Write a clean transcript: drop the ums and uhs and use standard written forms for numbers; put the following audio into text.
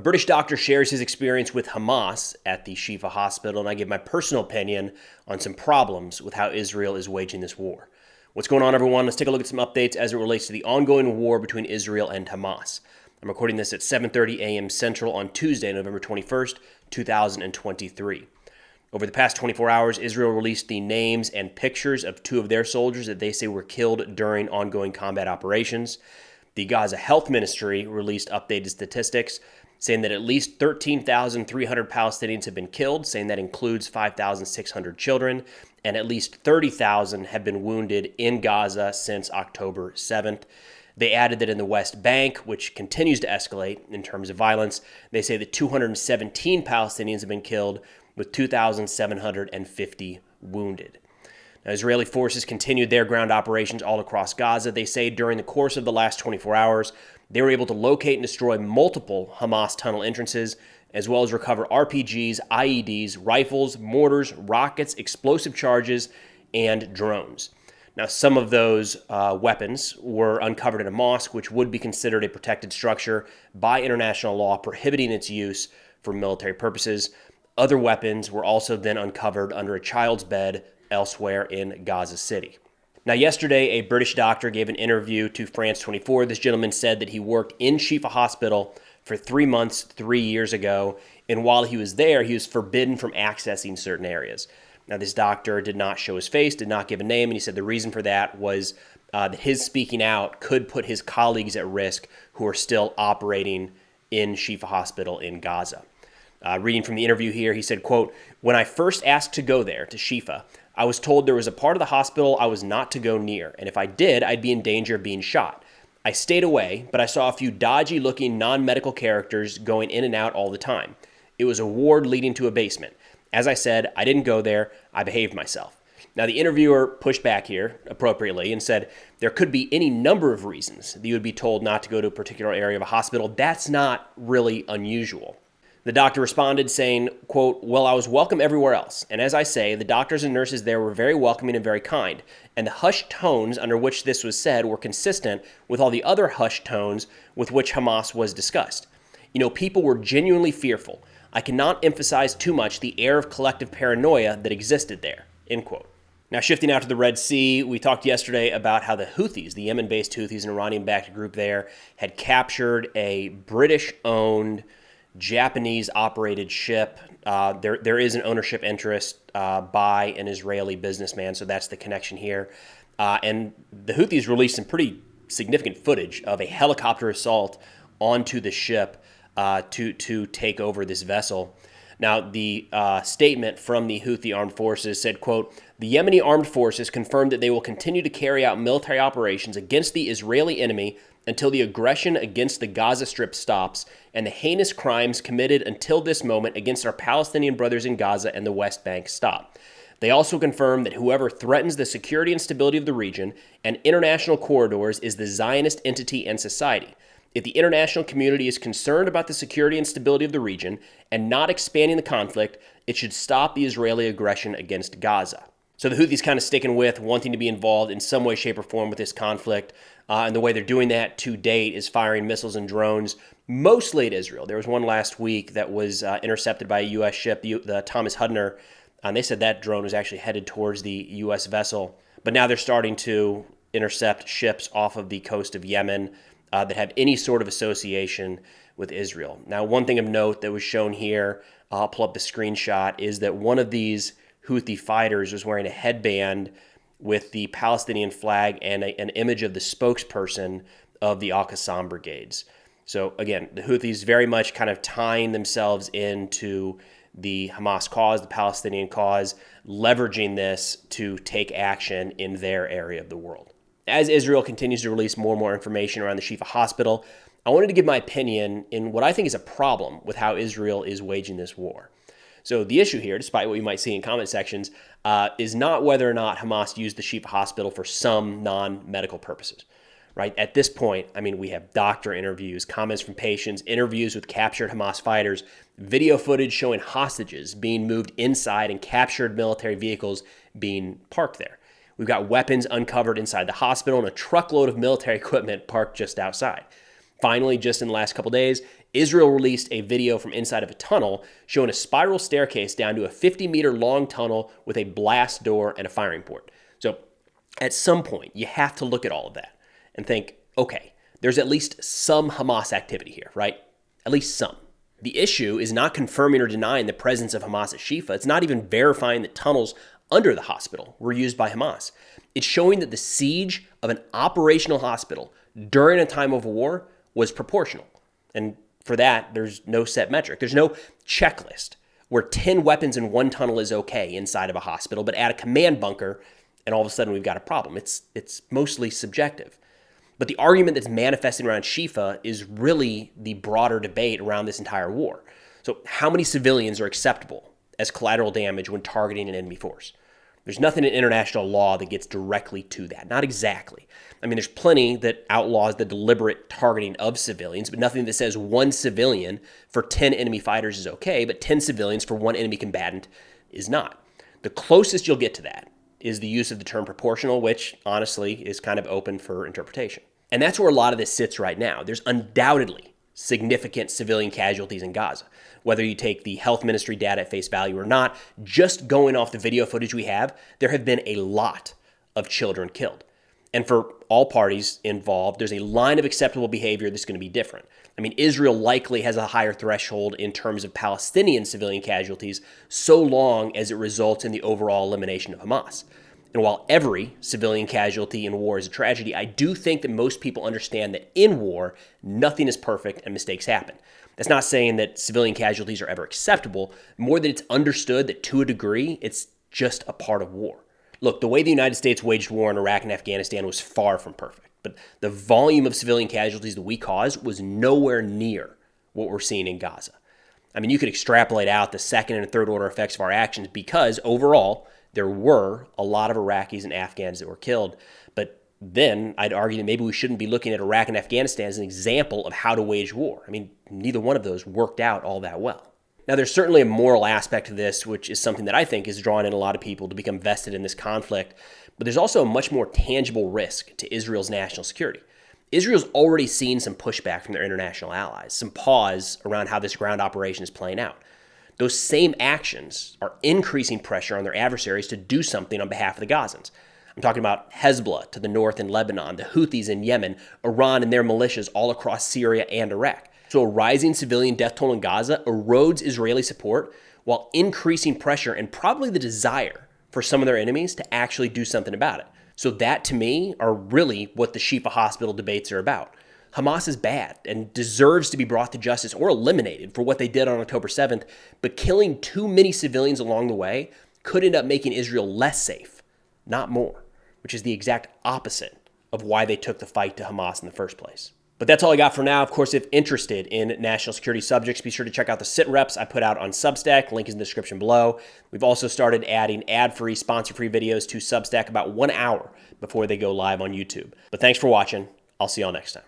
British doctor shares his experience with Hamas at the Shifa hospital, and I give my personal opinion on some problems with how Israel is waging this war. What's going on, everyone? Let's take a look at some updates as it relates to the ongoing war between Israel and Hamas. I'm recording this at 7:30 a.m. Central on Tuesday, November 21st, 2023. Over the past 24 hours, Israel released the names and pictures of two of their soldiers that they say were killed during ongoing combat operations. The Gaza Health Ministry released updated statistics saying that at least 13,300 Palestinians have been killed, saying that includes 5,600 children, and at least 30,000 have been wounded in Gaza since October 7th. They added that in the West Bank, which continues to escalate in terms of violence, they say that 217 Palestinians have been killed, with 2,750 wounded. Now, Israeli forces continued their ground operations all across Gaza. They say during the course of the last 24 hours, they were able to locate and destroy multiple Hamas tunnel entrances, as well as recover RPGs, IEDs, rifles, mortars, rockets, explosive charges, and drones. Now, some of those weapons were uncovered in a mosque, which would be considered a protected structure by international law, prohibiting its use for military purposes. Other weapons were also then uncovered under a child's bed elsewhere in Gaza City. Now, yesterday, a British doctor gave an interview to France 24. This gentleman said that he worked in Shifa Hospital for 3 months, 3 years ago, and while he was there, he was forbidden from accessing certain areas. Now, this doctor did not show his face, did not give a name, and he said the reason for that was that his speaking out could put his colleagues at risk who are still operating in Shifa Hospital in Gaza. Reading from the interview here, he said, quote, "When I first asked to go there, to Shifa, I was told there was a part of the hospital I was not to go near, and if I did, I'd be in danger of being shot. I stayed away, but I saw a few dodgy-looking non-medical characters going in and out all the time. It was a ward leading to a basement. As I said, I didn't go there. I behaved myself." Now, the interviewer pushed back here appropriately and said there could be any number of reasons that you would be told not to go to a particular area of a hospital. That's not really unusual. The doctor responded saying, quote, "Well, I was welcome everywhere else. And as I say, the doctors and nurses there were very welcoming and very kind. And the hushed tones under which this was said were consistent with all the other hushed tones with which Hamas was discussed. You know, people were genuinely fearful. I cannot emphasize too much the air of collective paranoia that existed there," end quote. Now, shifting out to the Red Sea, we talked yesterday about how the Houthis, the Yemen-based Houthis, an Iranian-backed group there, had captured a British-owned, Japanese-operated ship. There is an ownership interest by an Israeli businessman, so that's the connection here. And the Houthis released some pretty significant footage of a helicopter assault onto the ship to take over this vessel. Now, the statement from the Houthi armed forces said, quote, "The Yemeni armed forces confirmed that they will continue to carry out military operations against the Israeli enemy until the aggression against the Gaza Strip stops and the heinous crimes committed until this moment against our Palestinian brothers in Gaza and the West Bank stop. They also confirmed that whoever threatens the security and stability of the region and international corridors is the Zionist entity and society. If the international community is concerned about the security and stability of the region and not expanding the conflict, it should stop the Israeli aggression against Gaza." So the Houthis kind of sticking with wanting to be involved in some way, shape, or form with this conflict. And the way they're doing that to date is firing missiles and drones, mostly at Israel. There was one last week that was intercepted by a U.S. ship, the Thomas Hudner, and they said that drone was actually headed towards the U.S. vessel. But now they're starting to intercept ships off of the coast of Yemen that have any sort of association with Israel. Now, one thing of note that was shown here, I'll pull up the screenshot, is that one of these Houthi fighters was wearing a headband with the Palestinian flag and an image of the spokesperson of the Al-Qassam brigades. So again, the Houthis very much kind of tying themselves into the Hamas cause, the Palestinian cause, leveraging this to take action in their area of the world. As Israel continues to release more and more information around the Shifa hospital, I wanted to give my opinion in what I think is a problem with how Israel is waging this war. So the issue here, despite what you might see in comment sections, is not whether or not Hamas used the Shifa hospital for some non-medical purposes, right? At this point, I mean, we have doctor interviews, comments from patients, interviews with captured Hamas fighters, video footage showing hostages being moved inside and captured military vehicles being parked there. We've got weapons uncovered inside the hospital and a truckload of military equipment parked just outside. Finally, just in the last couple days, Israel released a video from inside of a tunnel showing a spiral staircase down to a 50-meter long tunnel with a blast door and a firing port. So at some point, you have to look at all of that and think, okay, there's at least some Hamas activity here, right? At least some. The issue is not confirming or denying the presence of Hamas at Shifa. It's not even verifying that tunnels under the hospital were used by Hamas. It's showing that the siege of an operational hospital during a time of war was proportional. And for that, there's no set metric. There's no checklist where 10 weapons in one tunnel is okay inside of a hospital, but add a command bunker and all of a sudden we've got a problem. It's mostly subjective. But the argument that's manifesting around Shifa is really the broader debate around this entire war. So how many civilians are acceptable as collateral damage when targeting an enemy force? There's nothing in international law that gets directly to that. Not exactly. I mean, there's plenty that outlaws the deliberate targeting of civilians, but nothing that says one civilian for 10 enemy fighters is okay, but 10 civilians for one enemy combatant is not. The closest you'll get to that is the use of the term proportional, which honestly is kind of open for interpretation. And that's where a lot of this sits right now. There's undoubtedly significant civilian casualties in Gaza. Whether you take the health ministry data at face value or not, just going off the video footage we have, there have been a lot of children killed. And for all parties involved, there's a line of acceptable behavior that's going to be different. I mean, Israel likely has a higher threshold in terms of Palestinian civilian casualties, so long as it results in the overall elimination of Hamas. And while every civilian casualty in war is a tragedy, I do think that most people understand that in war, nothing is perfect and mistakes happen. That's not saying that civilian casualties are ever acceptable, more that it's understood that to a degree, it's just a part of war. Look, the way the United States waged war in Iraq and Afghanistan was far from perfect, but the volume of civilian casualties that we caused was nowhere near what we're seeing in Gaza. I mean, you could extrapolate out the second and third order effects of our actions because overall, there were a lot of Iraqis and Afghans that were killed. But then I'd argue that maybe we shouldn't be looking at Iraq and Afghanistan as an example of how to wage war. I mean, neither one of those worked out all that well. Now, there's certainly a moral aspect to this, which is something that I think is drawing in a lot of people to become vested in this conflict. But there's also a much more tangible risk to Israel's national security. Israel's already seen some pushback from their international allies, some pause around how this ground operation is playing out. Those same actions are increasing pressure on their adversaries to do something on behalf of the Gazans. I'm talking about Hezbollah to the north in Lebanon, the Houthis in Yemen, Iran and their militias all across Syria and Iraq. So a rising civilian death toll in Gaza erodes Israeli support while increasing pressure and probably the desire for some of their enemies to actually do something about it. So that, to me, are really what the Shifa hospital debates are about. Hamas is bad and deserves to be brought to justice or eliminated for what they did on October 7th, but killing too many civilians along the way could end up making Israel less safe, not more, which is the exact opposite of why they took the fight to Hamas in the first place. But that's all I got for now. Of course, if interested in national security subjects, be sure to check out the sit reps I put out on Substack. Link is in the description below. We've also started adding ad-free, sponsor-free videos to Substack about 1 hour before they go live on YouTube. But thanks for watching. I'll see y'all next time.